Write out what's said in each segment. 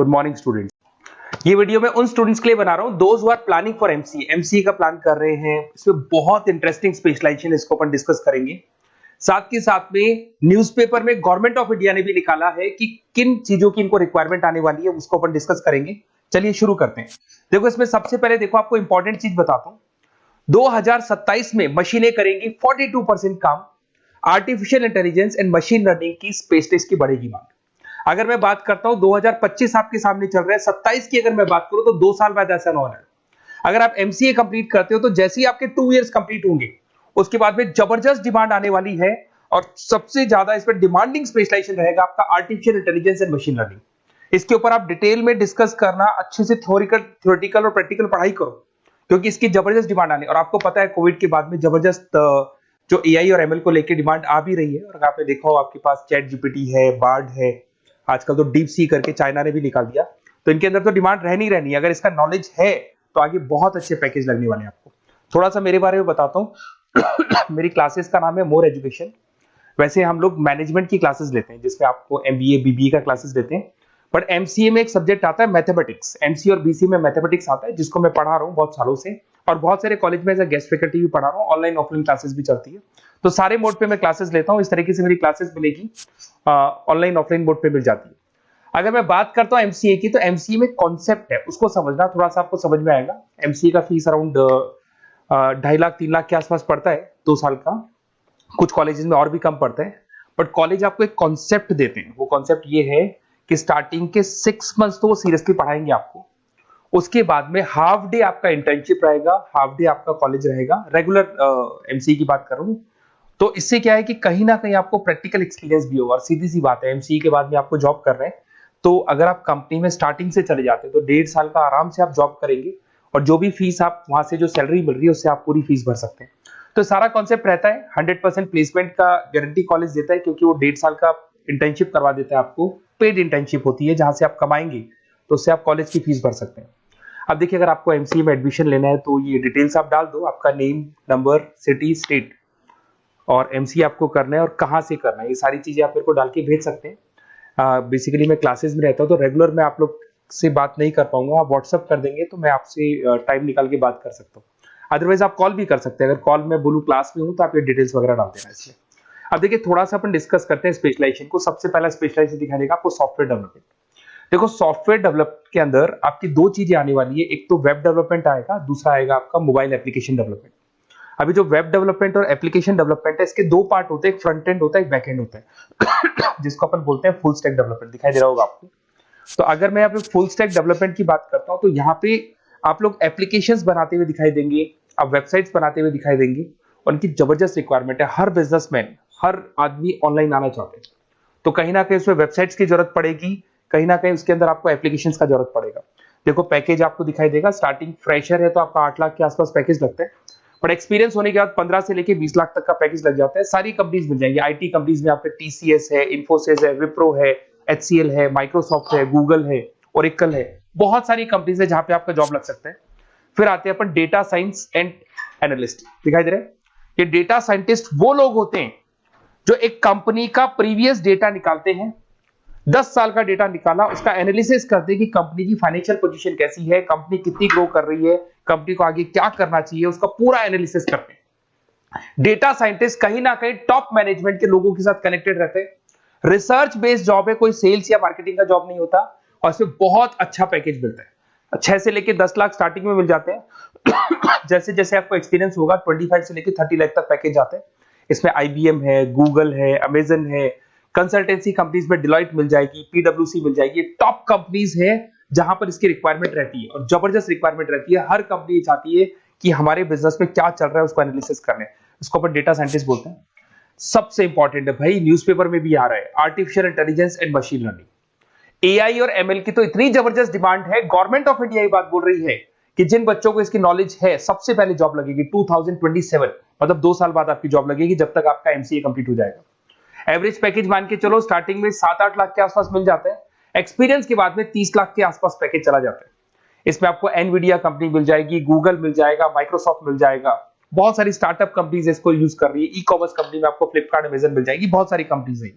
Good morning students. ये video मैं उन स्टूडेंट्स के लिए बना रहा हूं those who are planning for MCA का प्लान कर रहे हैं। इसमें बहुत इंटरेस्टिंग स्पेशलाइजेशन इसको अपन डिस्कस करेंगे। साथ के साथ में न्यूज़पेपर में गवर्नमेंट ऑफ इंडिया ने भी निकाला है कि किन चीजों की इनको रिक्वायरमेंट आने वाली है, उसको अपन डिस्कस करेंगे। चलिए शुरू करते हैं। देखो इसमें सबसे पहले देखो आपको इंपॉर्टेंट चीज बताता हूं। 2027 में मशीनें करेंगी 42% काम। Artificial intelligence and machine learning की स्पेशलिस्ट की बढ़ेगी मांग। अगर मैं बात करता हूं 2025 आपके सामने चल रहा है, 27 की अगर मैं बात करूं तो 2 साल बाद ऐसा होना है। अगर आप एमसीए कंप्लीट करते हो तो जैसे ही आपके 2 इयर्स कंप्लीट होंगे उसके बाद में जबरदस्त डिमांड आने वाली है और सबसे ज्यादा इस पर डिमांडिंग स्पेशलाइजेशन रहेगा आपका artificial intelligence and machine learning. इसके ऊपर आप डिटेल में डिस्कस करना, अच्छे से थ्योरेटिकल और प्रैक्टिकल पढ़ाई करो क्योंकि इसकी जबरदस्त डिमांड आने। और आपको पता है कोविड के बाद में जबरदस्त जो एआई और एमएल को लेकर डिमांड आ भी रही है। और आपने देखा हो आपके पास चैट जीपीटी है, बार्ड है, आजकल तो डीप सी करके चाइना ने भी निकाल दिया। तो इनके अंदर तो डिमांड रहनी रहनी है। अगर इसका नॉलेज है तो आगे बहुत अच्छे पैकेज लगने वाले हैं आपको। थोड़ा सा मेरे बारे में बताता हूँ। मेरी क्लासेस का नाम है मोर एजुकेशन। वैसे हम लोग मैनेजमेंट की क्लासेस लेते हैं जिसमें आपको एमबीए बीबीए का क्लासेस देते हैं। बट एमसीए में एक सब्जेक्ट आता है मैथमेटिक्स। एमसीए और बीसीए में मैथमेटिक्स आता है जिसको मैं पढ़ा रहा हूँ बहुत सालों से और बहुत सारे कॉलेज में एज अ गेस्ट फैकल्टी भी पढ़ा रहा हूँ। ऑनलाइन ऑफलाइन क्लासेस भी चलती है, तो सारे मोड पे मैं क्लासेस लेता हूँ। इस तरीके से मेरी क्लासेस मिलेगी, ऑनलाइन ऑफलाइन मोड पे मिल जाती है। अगर मैं बात करता हूँ एमसीए की, तो एमसीए में कॉन्सेप्ट है उसको समझना, थोड़ा सा आपको समझ में आएगा। एमसीए का फीस अराउंड 2.5 लाख 3 लाख के आसपास पड़ता है 2 साल का। कुछ कॉलेजेस में और भी कम पड़ता है। बट कॉलेज आपको एक कॉन्सेप्ट देते हैं। वो कॉन्सेप्ट ये है कि स्टार्टिंग के 6 मंथ्स तो वो सीरियसली पढ़ाएंगे आपको। उसके बाद में हाफ डे आपका इंटर्नशिप रहेगा, हाफ डे आपका कॉलेज रहेगा। रेगुलर एमसीए की बात करूं तो इससे क्या है कि कहीं ना कहीं आपको प्रैक्टिकल एक्सपीरियंस भी होगा। और सीधी सी बात है, एमसीए के बाद में आपको जॉब कर रहे हैं तो अगर आप कंपनी में स्टार्टिंग से चले जाते हैं तो 1.5 साल का आराम से आप जॉब करेंगे और जो भी फीस आप वहां से जो सैलरी मिल रही है उससे आप पूरी फीस भर सकते हैं। तो सारा कॉन्सेप्ट रहता है। 100% प्लेसमेंट का गारंटी कॉलेज देता है क्योंकि वो 1.5 साल का इंटर्नशिप करवा देता है आपको। पेड इंटर्नशिप होती है जहां से आप कमाएंगे तो उससे आप कॉलेज की फीस भर सकते हैं। अब देखिए अगर आपको एमसीए में एडमिशन लेना है तो ये डिटेल्स आप डाल दो, आपका नेम, नंबर, सिटी, स्टेट और एमसीए आपको करना है और कहाँ से करना है। ये सारी चीजें आप मेरे को डाल के भेज सकते हैं। बेसिकली मैं क्लासेस में रहता हूँ तो रेगुलर मैं आप लोग से बात नहीं कर पाऊंगा। आप व्हाट्सअप कर देंगे तो मैं आपसे टाइम निकाल के बात कर सकता हूँ। अदरवाइज आप कॉल भी कर सकते हैं। अगर कॉल में बोलूँ क्लास में हूँ तो आप ये डिटेल्स वगैरह डाल देना इसलिए। अब देखिए थोड़ा सा अपन डिस्कस करते हैं स्पेशलाइजेशन को। सबसे पहला स्पेशलाइजेशन दिखाई देगा आपको सॉफ्टवेयर डेवलपमेंट। देखो सॉफ्टवेयर डेवलप के अंदर आपकी 2 चीजें आने वाली है। एक तो वेब डेवलपमेंट आएगा, दूसरा आएगा आपका मोबाइल एप्लीकेशन डेवलपमेंट। अभी जो वेब डेवलपमेंट और एप्लीकेशन डेवलपमेंट है इसके 2 पार्ट होते हैं, एक फ्रंट एंड होता है, एक बैक एंड होता है जिसको अपन बोलते हैं फुल स्टैक डेवलपमेंट। दिखाई दे रहा होगा आपको। तो अगर मैं यहाँ पे फुल स्टैक डेवलपमेंट की बात करता हूँ तो यहाँ पे आप लोग एप्लीकेशंस बनाते हुए दिखाई देंगे, आप वेबसाइट्स बनाते हुए दिखाई देंगे। उनकी जबरदस्त रिक्वायरमेंट है। हर बिजनेसमैन, हर आदमी ऑनलाइन आना चाहते हैं तो कहीं ना कहीं उसमें वेबसाइट्स की जरूरत पड़ेगी, कहीं ना कहीं उसके अंदर आपको एप्लीकेशंस का जरूरत पड़ेगा। देखो पैकेज आपको दिखाई देगा। स्टार्टिंग फ्रेशर है तो आपका 8 लाख के आसपास पैकेज लगता है। बट एक्सपीरियंस होने के बाद 15 से लेके 20 लाख तक का पैकेज लग जाता है। सारी कंपनीज मिल जाएंगी। आईटी कंपनीज में आपके टीसीएस है, इन्फोसिस है, विप्रो है, एचसीएल है, माइक्रोसॉफ्ट है, गूगल है, ओरेकल है। बहुत सारी कंपनीज है जहां पे आपका जॉब लग सकता है। फिर आते हैं अपन डेटा साइंस एंड एनालिस्ट। दिखाई दे रहा है? ये डेटा साइंटिस्ट वो लोग होते हैं जो एक कंपनी का प्रीवियस डेटा निकालते हैं। 10 साल का डेटा निकाला, उसका एनालिसिस करते हैं कि कंपनी की फाइनेंशियल पोजीशन कैसी है, कंपनी कितनी ग्रो कर रही है, कंपनी को आगे क्या करना चाहिए, उसका पूरा एनालिसिस करते हैं। डेटा साइंटिस्ट कहीं ना कहीं टॉप मैनेजमेंट के लोगों के साथ कनेक्टेड रहते हैं। रिसर्च बेस्ड जॉब है, कोई सेल्स या मार्केटिंग का जॉब नहीं होता और इसमें बहुत अच्छा पैकेज मिलता है। 6 से लेके 10 लाख स्टार्टिंग में मिल जाते हैं। जैसे जैसे आपको एक्सपीरियंस होगा 25 से लेके 30 लाख तक पैकेज आते हैं। इसमें आईबीएम है, गूगल है, अमेजन है, कंसल्टेंसी कंपनीज में डिलॉयट मिल जाएगी, पीडब्ल्यूसी मिल जाएगी। टॉप कंपनीज है जहां पर इसकी रिक्वायरमेंट रहती है और जबरदस्त रिक्वायरमेंट रहती है। हर कंपनी चाहती है कि हमारे बिजनेस में क्या चल रहा है उसको एनालिसिस करने। इसको अपन डेटा साइंटिस्ट बोलते हैं। सबसे इंपॉर्टेंट है भाई, न्यूज़पेपर में भी आ रहा है, artificial intelligence and machine learning. AI और एमएल की तो इतनी जबरदस्त डिमांड है। गवर्नमेंट ऑफ इंडिया ये बात बोल रही है कि जिन बच्चों को इसकी नॉलेज है सबसे पहले जॉब लगेगी 2027, मतलब 2 साल बाद आपकी जॉब लगेगी जब तक आपका एमसीए कंप्लीट हो जाएगा। एवरेज पैकेज मान के चलो स्टार्टिंग में 7-8 लाख के आसपास मिल जाते हैं। एक्सपीरियंस के बाद में 30 लाख के आसपास पैकेज चला जाता है। इसमें आपको एनवीडिया कंपनी मिल जाएगी, गूगल मिल जाएगा, माइक्रोसॉफ्ट मिल जाएगा। बहुत सारी स्टार्टअप कंपनीज इसको यूज कर रही है। ई कॉमर्स कंपनी में आपको फ्लिपकार्ट, अमेजन मिल जाएगी। बहुत सारी कंपनीज है।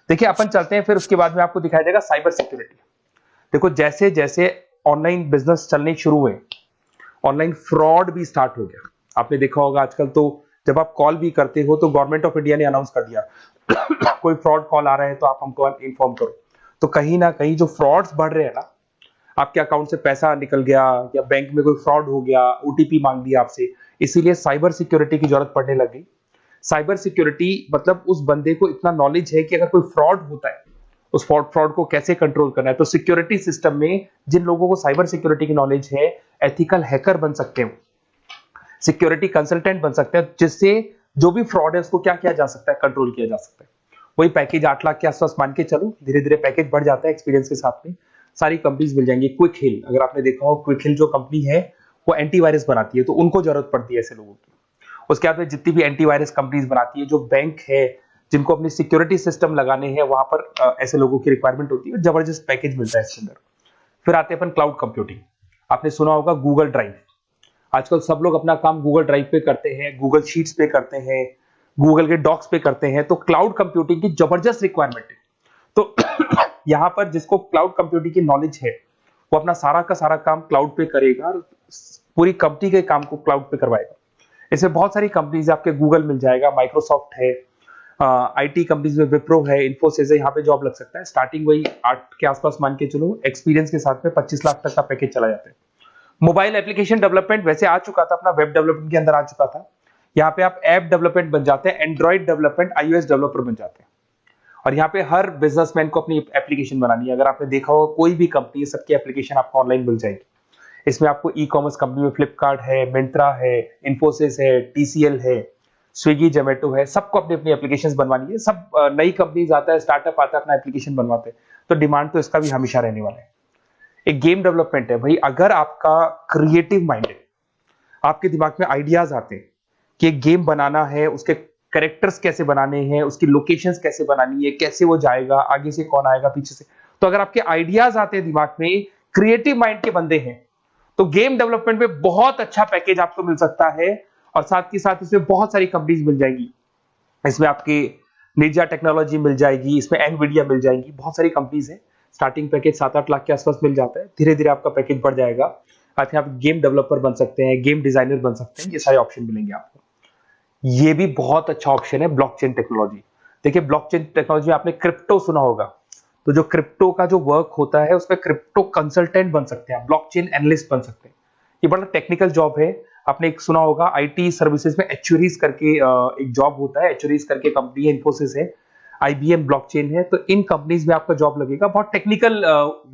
देखिए अपन चलते हैं, फिर उसके बाद में आपको दिखाई देगा साइबर सिक्योरिटी। देखो जैसे जैसे ऑनलाइन बिजनेस चलने शुरू हुए, ऑनलाइन फ्रॉड भी स्टार्ट हो गया। आपने देखा होगा आजकल तो जब आप कॉल भी करते हो तो गवर्नमेंट ऑफ इंडिया ने अनाउंस कर दिया कोई फ्रॉड कॉल आ रहा है तो आप हमको इन्फॉर्म करो। तो कहीं ना कहीं जो फ्रॉड्स बढ़ रहे हैं ना, आपके अकाउंट से पैसा निकल गया या बैंक में कोई फ्रॉड हो गया, ओटीपी मांग लिया आपसे, इसीलिए साइबर सिक्योरिटी की जरूरत पड़ने लग गई। साइबर सिक्योरिटी मतलब उस बंदे को इतना नॉलेज है कि अगर कोई फ्रॉड होता है उस फ्रॉड को कैसे कंट्रोल करना है। तो सिक्योरिटी सिस्टम में जिन लोगों को साइबर सिक्योरिटी की नॉलेज है, एथिकल हैकर बन सकते हैं, सिक्योरिटी कंसल्टेंट बन सकते हैं, जिससे जो भी फ्रॉड है उसको क्या किया जा सकता है, कंट्रोल किया जा सकता है। वही पैकेज 8 लाख के आसपास मान के चलो, धीरे धीरे पैकेज बढ़ जाता है एक्सपीरियंस के साथ में। सारी कंपनीज मिल जाएंगी। क्विक हिल, अगर आपने देखा हो, क्विक हिल जो कंपनी है वो एंटीवायरस बनाती है, तो उनको जरूरत पड़ती है ऐसे लोगों की। उसके बाद में जितनी भी एंटीवायरस कंपनीज बनाती है, जो बैंक है जिनको अपनी सिक्योरिटी सिस्टम लगाने हैं, वहां पर ऐसे लोगों की रिक्वायरमेंट होती है। जबरदस्त पैकेज मिलता है इसके अंदर। फिर आते हैं अपन क्लाउड कंप्यूटिंग। आपने सुना होगा गूगल ड्राइव, आजकल सब लोग अपना काम गूगल ड्राइव पे करते हैं, गूगल शीट्स पे करते हैं, गूगल के डॉक्स पे करते हैं। तो क्लाउड कंप्यूटिंग की जबरदस्त रिक्वायरमेंट है। तो यहां पर जिसको क्लाउड कंप्यूटिंग की नॉलेज है वो अपना सारा का सारा काम क्लाउड पे करेगा और पूरी कंपनी के काम को क्लाउड पे करवाएगा। इसमें बहुत सारी कंपनीज, आपके गूगल मिल जाएगा, माइक्रोसॉफ्ट है, आईटी कंपनीज में विप्रो है, इन्फोसिस है, यहाँ पे जॉब लग सकता है। स्टार्टिंग वही 8 के आसपास मान के चलो, एक्सपीरियंस के साथ में 25 लाख तक का पैकेज चला जाता है। मोबाइल एप्लीकेशन डेवलपमेंट वैसे आ चुका था, अपना वेब डेवलपमेंट के अंदर आ चुका था। यहाँ पे आप ऐप डेवलपमेंट बन जाते हैं, एंड्रॉइड डेवलपमेंट, आईओएस डेवलपर बन जाते हैं। और यहाँ पे हर बिजनेसमैन को अपनी एप्लीकेशन बनानी है। अगर आपने देखा हो कोई भी कंपनी, सबकी एप्लीकेशन आपको ऑनलाइन मिल जाएगी। इसमें आपको ई कॉमर्स कंपनी में फ्लिपकार्ट है, मिंत्रा है, इन्फोसिस है, टीसीएल है, स्विगी, जोमेटो है, सबको अपनी अपनी एप्लीकेशन बनवानी है। सब नई कंपनीज आता है, स्टार्टअप आता है, अपना एप्लीकेशन बनवाते हैं। तो डिमांड तो इसका भी हमेशा रहने वाला है। एक गेम डेवलपमेंट है भाई, अगर आपका क्रिएटिव माइंड है, आपके दिमाग में आइडियाज आते हैं कि एक गेम बनाना है, उसके कैरेक्टर्स कैसे बनाने हैं, उसकी लोकेशंस कैसे बनानी है, कैसे वो जाएगा, आगे से कौन आएगा, पीछे से, तो अगर आपके आइडियाज आते हैं दिमाग में, क्रिएटिव माइंड के बंदे हैं, तो गेम डेवलपमेंट में बहुत अच्छा पैकेज आपको मिल सकता है। और साथ के साथ इसमें बहुत सारी कंपनीज मिल जाएंगी। इसमें आपकी निंजा टेक्नोलॉजी मिल जाएगी, इसमें एनवीडिया मिल जाएगी, बहुत सारी कंपनीज है। स्टार्टिंग पैकेज 7-8 लाख के आसपास मिल जाता है। धीरे धीरे आपका पैकेज बढ़ जाएगा। आखिर आप गेम डेवलपर बन सकते हैं, गेम डिजाइनर बन सकते हैं, ये सारे ऑप्शन मिलेंगे आपको। ये भी बहुत अच्छा ऑप्शन है ब्लॉकचेन टेक्नोलॉजी। देखिए ब्लॉकचेन टेक्नोलॉजी में आपने क्रिप्टो सुना होगा, तो जो क्रिप्टो का जो वर्क होता है उसमें क्रिप्टो कंसल्टेंट बन सकते हैं, ब्लॉकचेन एनालिस्ट बन सकते हैं। ये बड़ा टेक्निकल जॉब है। आपने एक सुना होगा आईटी सर्विसेज में एचुरीज करके एक जॉब होता है, एचुरीज करके कंपनी है, इन्फोसिस है, आईबीएम ब्लॉकचेन है। तो इन कंपनीज में आपका जॉब लगेगा। बहुत टेक्निकल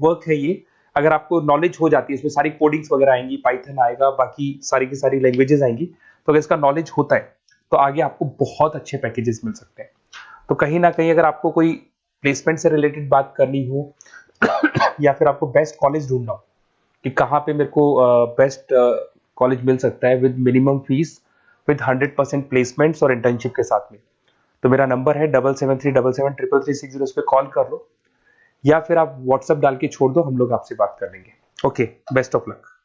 वर्क है ये। अगर आपको नॉलेज हो जाती है, इसमें सारी कोडिंग्स वगैरह आएंगी, पाइथन आएगा, बाकी सारी की सारी लैंग्वेजेस आएंगी। तो अगर इसका नॉलेज होता है तो आगे आपको बहुत अच्छे पैकेजेस मिल सकते हैं। तो कहीं ना कहीं अगर आपको कोई प्लेसमेंट से रिलेटेड बात करनी हो या फिर आपको बेस्ट कॉलेज ढूंढना हो कि कहाँ पे मेरे को बेस्ट कॉलेज मिल सकता है with minimum fees, with 100% placements और इंटर्नशिप के साथ में, तो मेरा नंबर है 7737733360। उस पर कॉल कर लो या फिर आप व्हाट्सएप डाल के छोड़ दो, हम लोग आपसे बात कर लेंगे। Okay, best of luck.